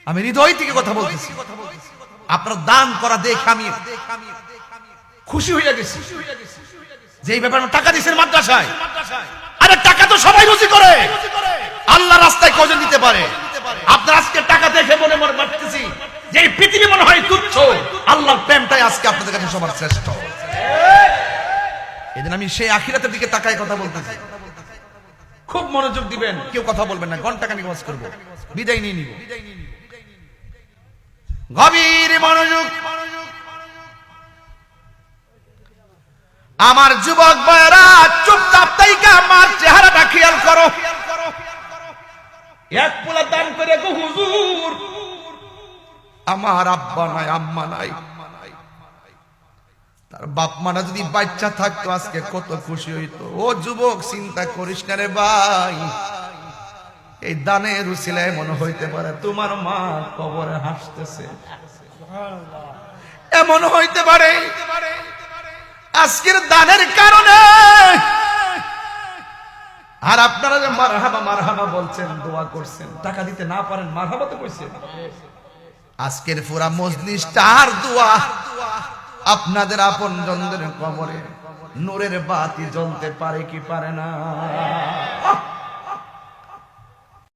আমি হৃদয় থেকে কথা বলতেছি। আপনার দান করা দেখে আমি খুশি হইয়া গেছি যে এই ব্যাপারে টাকা দিচ্ছেন মাদ্রাসায়। আরে টাকা তো সবাই রুজি করে, আল্লাহ রাস্তায় কজন দিতে পারে? আপনার আজকে টাকা দেখে মনে মনে ভাবতেছি যে এই পৃথিবী মনে হয় তুচ্ছ, আল্লাহর প্রেমটাই আজকে আপনাদের কাছে সবার শ্রেষ্ঠ। এদিন আমি সেই আখিরাতের দিকে তাকায় কথা বলতেছি। খুব মনোযোগ দিবেন, কেউ কথা বলবেন না, ঘন্টা খানিক ওয়াজ করব, বিদায় নিয়ে নিব। গভীর মনোযোগ। আমার যুবক ভাইরা চুপচাপ তাইকা আমার চেহারাটা খেয়াল করো। এক পোলা দান করে গো হুজুর, আমার আব্বা নাই আম্মা নাই, তার বাপ মারা যদি বাচ্চা থাকতো আজকে কত খুশি হইতো। ও যুবক, চিন্তা করিস না রে ভাই, এই দানের উসিলায় মনে হইতে পারে তোমার মা কবরে হাসতেছে, এমন হইতে পারে আজকের দানের কারণে। আর আপনারা যে মারহাবা মারহাবা বলছেন, দোয়া করছেন, টাকা দিতে না পারেন, মারহাবা তো কইছেন। আজকের পুরা মজলিসটার দোয়া আপনাদের আপনজনদের কবরে নূরের বাতি জ্বলতে পারে কি পারে না?